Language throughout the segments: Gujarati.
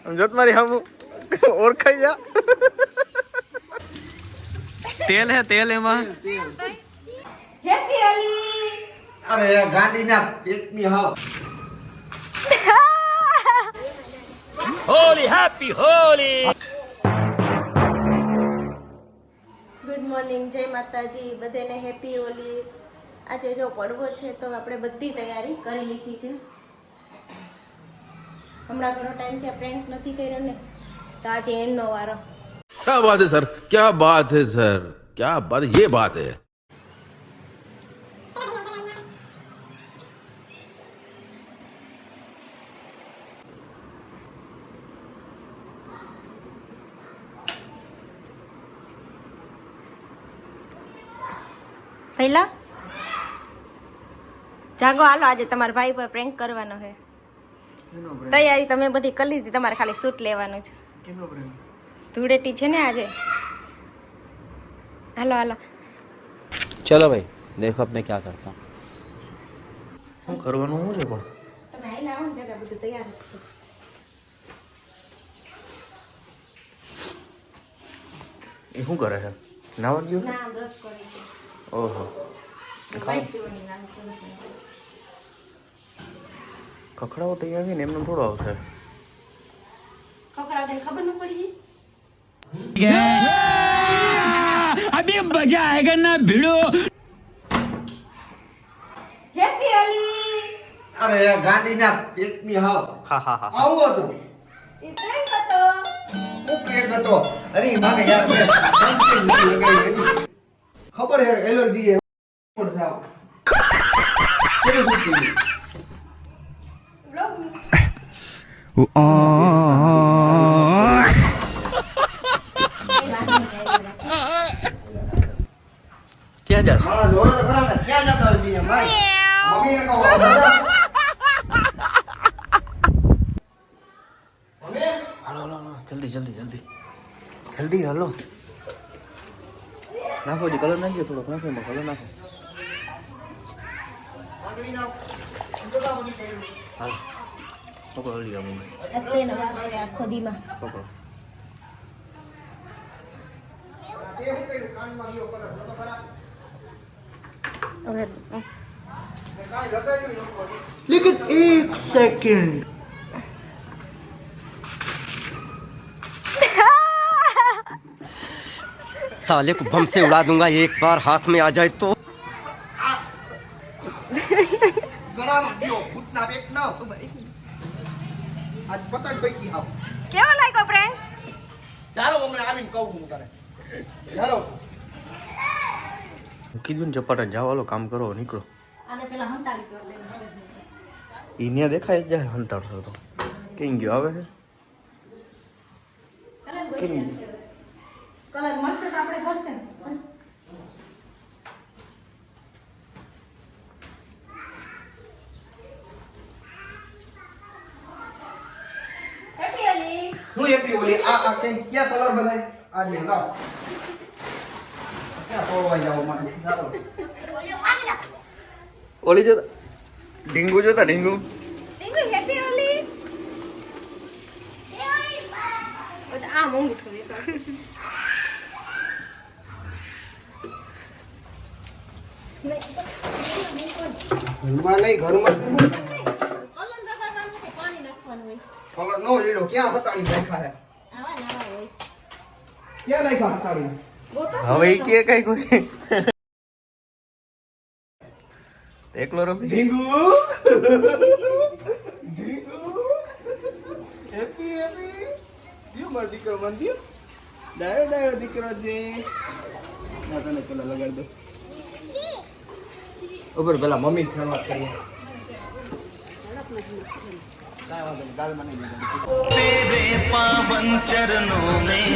જોત મારી હમ ઓળખાઈ જા તેલ હે તેલ એમાં હેપી હોલી અરે ગાંડીના પેટની હાવ Holi happy Holi good morning જય માતાજી બધાને હેપી હોલી આજે જો પડવો છે તો આપણે બધી તૈયારી કરી લીધી છે હમણાં ઘણો ટાઈમ થી પ્રેન્ક નથી કર્યો ને તો આજે એનો વારો क्या बात है सर क्या बात है सर क्या बात ये बात है પહેલા જાગો હાલો આજે તમારા ભાઈ પર પ્રેન્ક કરવાનો છે તૈયારી તમે બધી કરી લીધી તમારે ખાલી શૂટ લેવાનું છે ધૂળેટી છે ને આજે હાલો હાલો चलो भाई देखो अब मैं क्या करता हूँ શું કરવાનું શું છે પણ તમે આઈ લાવો ને ભેગા બધું તૈયાર જ છે એ શું કરે છે નાવા ગયો ના બ્રશ કરી છે ઓહો વાઈટ જોવાની નામ કરી ખખડાવો તો અહીંયા આવીને એમને થોડો આવશે કકડા દે ખબર ન પડી अभी मजा आएगा ना भिड़ो હેપી હોલી અરે ગાંડીના પેટની હાવ હા હા હા આવું હતું એ પ્રેન્ક હતો ઉપરેક હતો અરે માને યાર છે સનસ્ક્રીન નથી લગાવી હતી ખબર હે એલર્જી હે ઉપર જાવ કેવું સુતી બ્લોગ ક્યાં જાશ મારા જોડે તો ખરા ને ક્યાં જતા હોય બીજા ભાઈ મમ્મીને કહો દાદા મમ્મી હાલો હાલો હાલો જલ્દી જલ્દી જલ્દી જલ્દી હાલો નાખો જી કલર નાખજો થોડોક નાખો એમાં કલર નાખો આગળી ના ઇન્તજામ નથી કર્યું હાલો પકડો જલ્દી આવું અત્યારે નવા પડે આખો દીમાં પકડો તે હું કર્યું કાનમાં ગયો પર તો ખરા હવે કાઈ લગાડ્યું નહોતું લેકિન એક સેકન્ડ साले को बम से उड़ा दूंगा एक बार हाथ में आ जाए तो ગળામાં ગયો ભૂતના પેટ ના ખબર આજ પતંગ પૈકી હાવ કેવો લાગ્યો પ્રેન્ક ચાલો હમણાં આવીને કહું હું તને ચાલો કીધું ને ચપાટા જાવ હાલો કામ કરો નીકળો આને પેલા હંતાડી કર લે ઈને દેખાય જ જાય હંતાડશો તો કઈ ગયો આવે છે કલર મળશે તો આપણે ભરશે ને હેપી હોલી હું એપી ઓલી આ કઈ ક્યાં કલર બધાય આ લે લાવ ક્યાં તોડવા જાવ મારે ચાલો ઓલી જોતા ઢીંગુ જોતા ઢીંગુ ટીંગુ હેપી હોલી આ મોંઘું થોડી તો ઘરમાં નહીં ઘરમાં કલર લગાડવાનું કે પાણી નાખવાનું હોય કલર નો લીડો ક્યાં હતાડી નાખ્યા હે આવા ને આવા હોય ક્યાં નાખ્યા હતાડી હવે ઈ કે કઈ કોઈ એકલો રમી ઢીંગુ ઢીંગુ હેપી હેપી દિયો માર દીકરો મન દિયો ડાયો ડાયો દીકરો દે ના તને પેલા લગાડ દો ઉપર પેલા મમ્મી થી વાત કરીએ કાંઈ વાંધો નહીં ગાલમાં નહીં લગાડી तेरे पावन चरणों में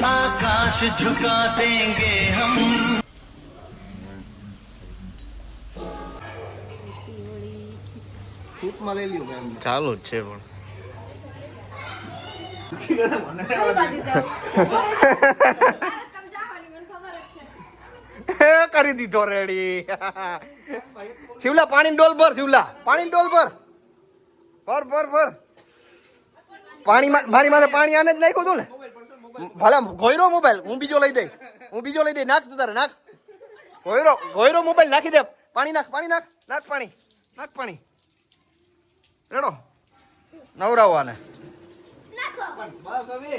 आकाश झुका देंगे हम સૂટમાં લઈ લ્યો ભાઈ ચાલુ જ છે કઈ બાજુ જાવ કરી દીધો રેડી શિવલા પાણી ડોલ ભર શિવલા પાણી ડોલ ભર ભર ભર ભર પાણીમાં મારી માથે પાણી આને જ નાખ્યું હતું ને ભલે ગોયરો મોબાઈલ હું બીજો લઈ દઈ નાખ તું તારે નાખ ગોયરો મોબાઈલ નાખી દે પાણી નાખ પાણી રેડો નવરાવવાને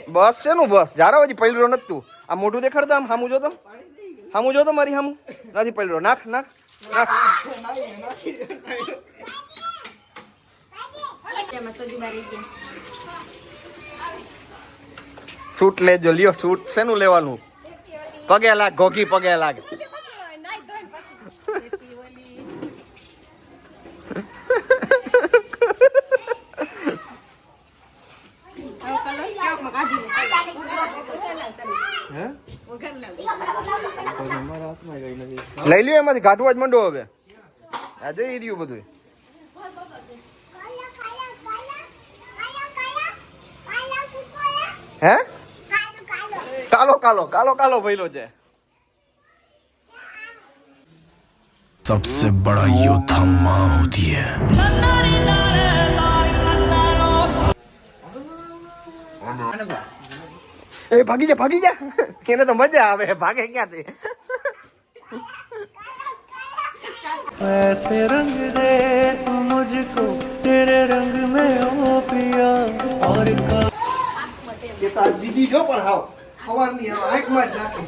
બસ છે નું બસ જારો હજી પૈલરો નથી તું આ મોઢું દેખાડતા આમ સામું જોતો મારી સામું નથી પૈલરો નાખ સૂટ લેજો લ્યો સૂટ શેનું લેવાનું પગે લાગ ઘોઘી પગે લાગ લઈ લ્યો એમાંથી કાઢવા જ મંડો હવે આ જોઈ રહ્યું બધું હે કાલો ભઈલો છે सबसे बड़ा योद्धा माँ होती है એ ભાગી જા એને તો મજા આવે ભાગે ક્યાંથી ऐसे रंग दे तू मुझको तेरे रंग में ओ पिया और કે તો આ દીદી જો પણ હાવ સવારની આંખમાં જ નાખી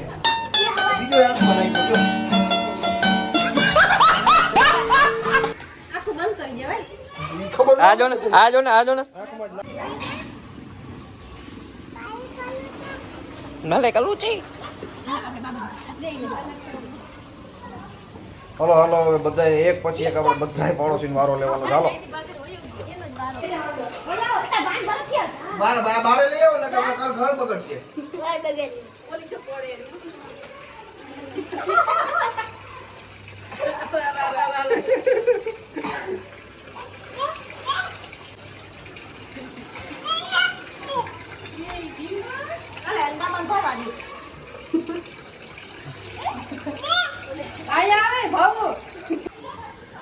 બીજો આંખમાં નાખી જો આખું બંધ કરી દેવાય ઈ ખબર આ જો ને આંખમાં જ નાલે કલું છે હલો હવે બધા એક પછી એક આપણે બધાય પાડોશીનો વારો લેવાનો ચાલો બારે લઈ આવો ને કે આપણે ઘર બગડશે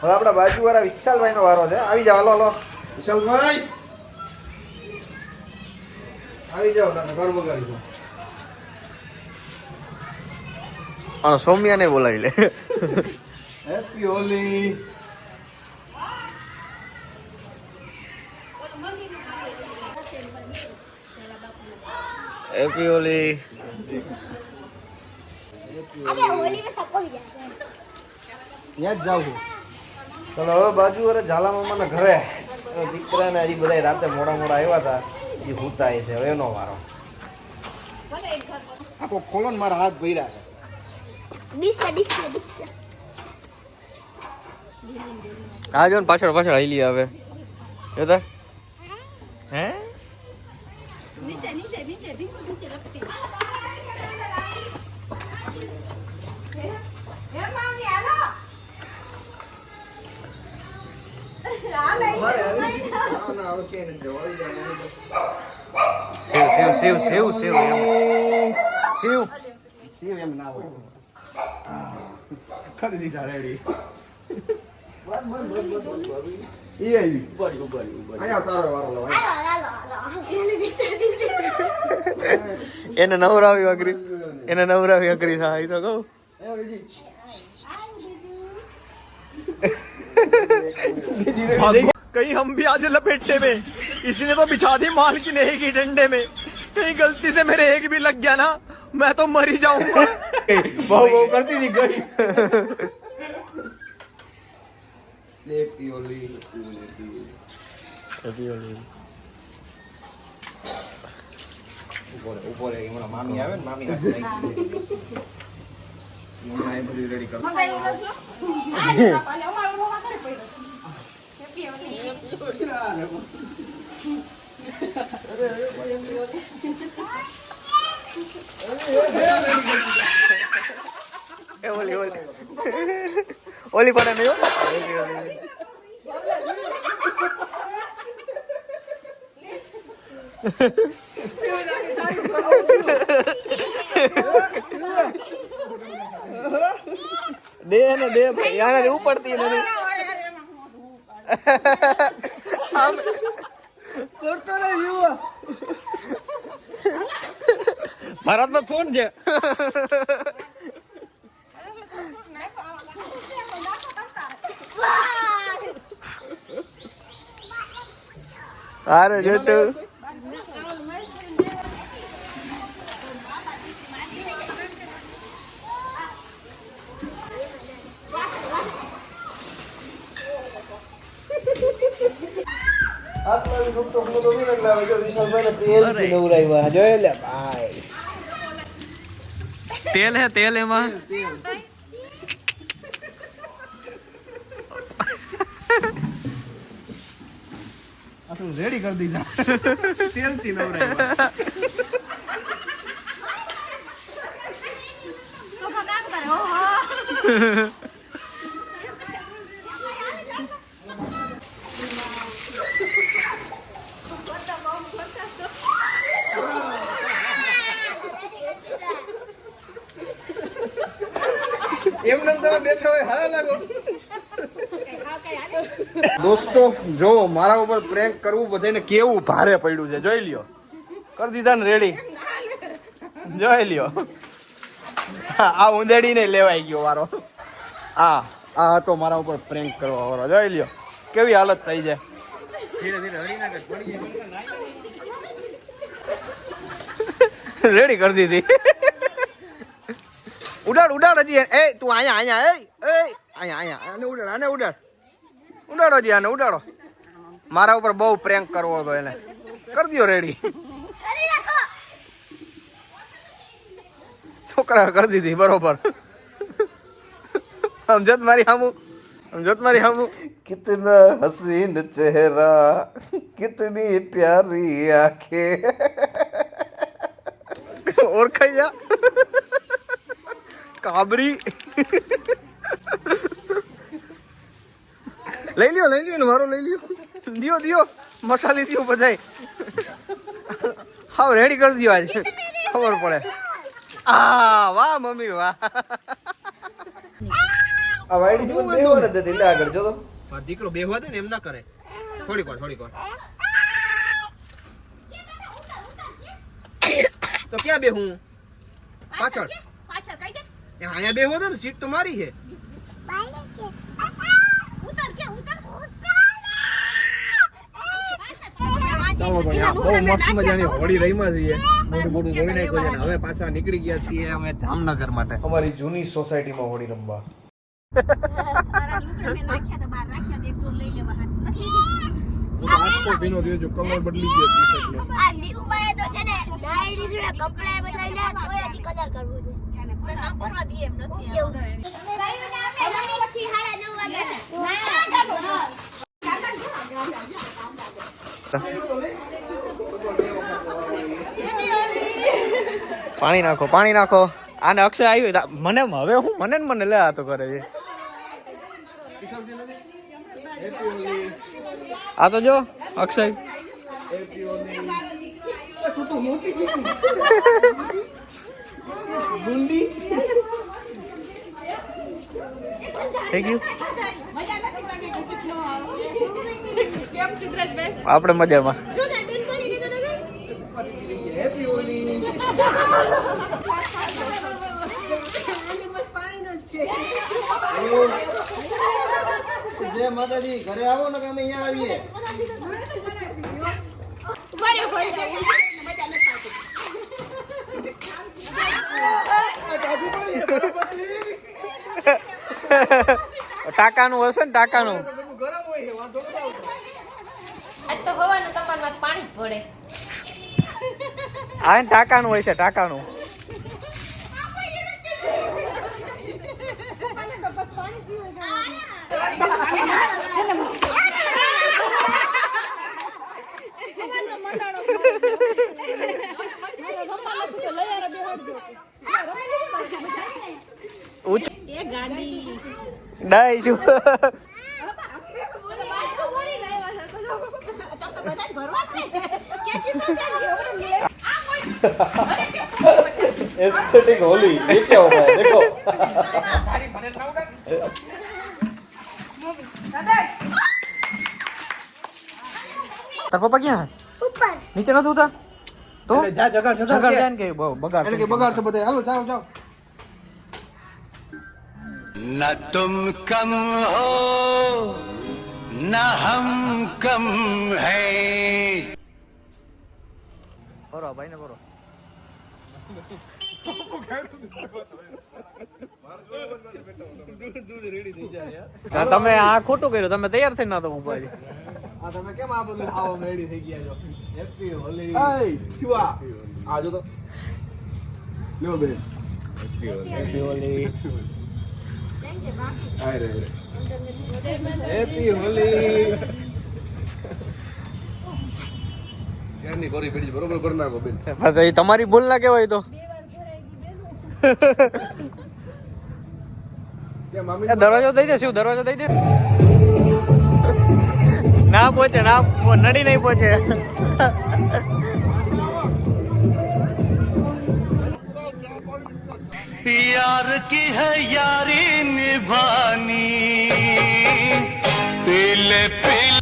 હવે આપણા બાજુવાળા વિશાલભાઈ નો વારો છે આવી જાવ હલો વિશાલભાઈ આવી જાવ ના ઘર બગાડી દો અને સૌમ્યાને બોલાવી લે હેપી હોલી હેપી હોલી ત્યાં જ જાઉં છું ચલો હવે બાજુ વાળા ઝાલા મામાના ઘરે દીકરાને હજી બધા રાતે મોડા આવ્યા હતા એ હુતાય છે હવે એનો વારો આખો ખોલો ને મારા હાથ ભર્યા છે આ જો ને પાછળ હાલી આવે જોતા હે નીચે લપટી શિવ એમ ના હોય કરી દીધા રેડી એ આવી અહીંયા તારો વારો એને નવરાવી અઘરી થાય તો કહું कहीं हम भी आज लपेटे में इसने तो बिछा दी माल की नहीं की डंडे में कहीं गलती से मेरे एक भी लग गया ना मैं तो मर ही जाऊंगा बहु करती थी गई ऊपर मामी आवे ने मामी रेडी कर ઓલી પડે નહીં દે ને દે યાર ઉપડતી નથી કરતો નહીં યુવા મારા હાથમાં ફોન છે. અરે જો તું તેલ હે તેલ એમાં રેડી કરી દીધા તેલથી નવરાય સોફા કામ કરે હો હો એમને તમે બેઠા હોય હારા લાગો. દોસ્તો જો મારા ઉપર પ્રેન્ક કરવું બધાને કેવું ભારે પડ્યું છે જોઈ લ્યો. કરી દીધા ને રેડી જોઈ લ્યો. આ ઉંદેડી ને લેવાઈ ગયો વારો. આ હતો મારા ઉપર પ્રેન્ક કરવા વાળો જોઈ લ્યો કેવી હાલત થઈ જાય. રેડી કરી દીધી. ઉડાડ ઉડાડ હજી એ તું અહીંયા અહીંયા એ અહીંયા આને ઉડાડ આને ઉડાડ ઉડાડો જી આને ઉડાડો. મારા ઉપર બહુ પ્રેન્ક કરવો હતો એને કરી દો રેડી. છોકરા કરી દીધી બરોબર. સમજત મારી હામું સમજત મારી હામું. કિતના હસીન ચહેરા કિતની પ્યારી આંખે ઓળખાઈ જા કાબરી. લઈ લ્યો ને મારો લઈ લ્યો. દિયો દિયો મસાલી દિયો બધાય. હાવ રેડી કરી દો આજે ખબર પડે. વાહ મમ્મી વાહ. આ વાઈડી જો બેહવા ન દેતી લે આગળ જો તો. મારો દીકરો બેહવા દે ને એમ ના કરે. થોડીક વાર તો ક્યાં બેહું પાછળ કઈ દે અહીંયા બેહવો દે ને સીટ તો મારી છે. ઉતર કે ઉતર ચાલો તો યાર બહુ મસ્ત મજાની હોળી રહીમાં છીએ. મોટું જોઈ નાખ્યું છે ને હવે પાછા નીકળી ગયા છીએ અમે જામનગર માટે અમારી જૂની સોસાયટીમાં હોળી રમવા. આખો ભીનો થયો જો કલર બદલી ગયો ટી-શર્ટનો. આ દીકુબાએ તો છે ને નાઈ લીધું ને કપડા બદલાઈને તોય હજી કલર કરવો છે. કામ કરવા દે એમ નથી કયું ને આપણે પછી 9:30 પાણી નાખો. આને અક્ષય આવ્યો મને હવે હું મને લે આ તો કરે છે. આ તો જો અક્ષય ગુંડી થઈ ગયું. આપણે મજામાં. જય માતાજી. ઘરે આવો ને કે અમે અહીંયા આવીએ. ટાકાનું હશે ને ટાકાનું. આજ તો હવાનું તમારમાં પાણી જ પડે. આ ટાકાનું હોય છે ટાકાનું. ડાઈ છું. एस्थेटिक होली ये क्या होता है देखो. તાર પપ્પા ક્યાં ઉપર નીચે નથી ઉતા. તો એટલે જા જગાડ જગાડ જગાડ જાય ને કે બગાડ એટલે કે બગાડશે બધા હાલો જાઓ જાઓ न तुम कम हो न हम कम है બરો ભાઈ ને બરો તમે આ ખોટું કર્યું તમે તૈયાર થઈને ના તો ઉભા છે આ તમે કેમ આ બધું ખાવા રેડી થઈ ગયા છો હેપી હોલી શિવા આજો તો લ્યો બેન હેપી હોલી આય રે હેપી હોલી યારની ગોરી બેડી બરોબર કરી નાખો બેન પાછા એ તમારી ભૂલ ના કહેવાય તો કે મામી એ દરવાજો દઈ દે શું દરવાજો દઈ દે ના પહોંચે ના નડી નહીં પહોંચે यार की है यारी निभानी पीले पीले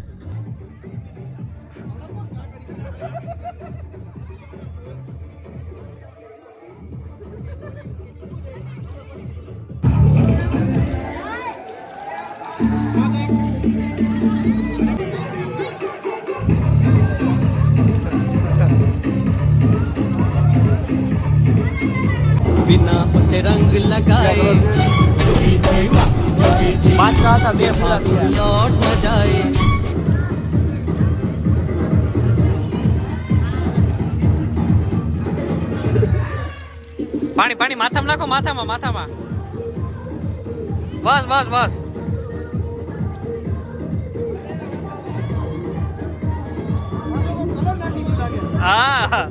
बिना उसे रंग लगाए પાછા હતા બે પૂરા लौट न जाए પાણી પાણી માથામાં નાખો માથામાં માથામાં બસ બસ બસ હા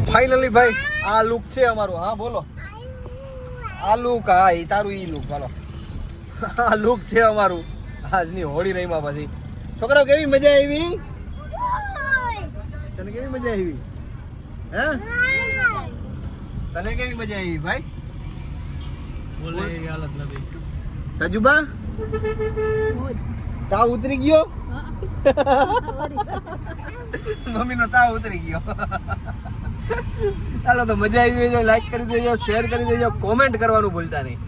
ફાઇનલી ભાઈ આ લુક છે અમારું હા બોલો આ લુક હા એ તારું ઈ લુક બોલો આ લુક છે અમારું આજની હોળી રહીમાં પછી છોકરાઓ કેવી મજા આવી તને કેવી મજા આવી હે તને કેવી મજા આવી ભાઈ બોલે એવી હાલત નથી સજુબા તાવ ઉતરી ગયો મમ્મી નો તાવ ઉતરી ગયો ચાલો તો મજા આવી હોય તો લાઈક કરી દેજો શેર કરી દેજો કોમેન્ટ કરવાનું ભૂલતા નહીં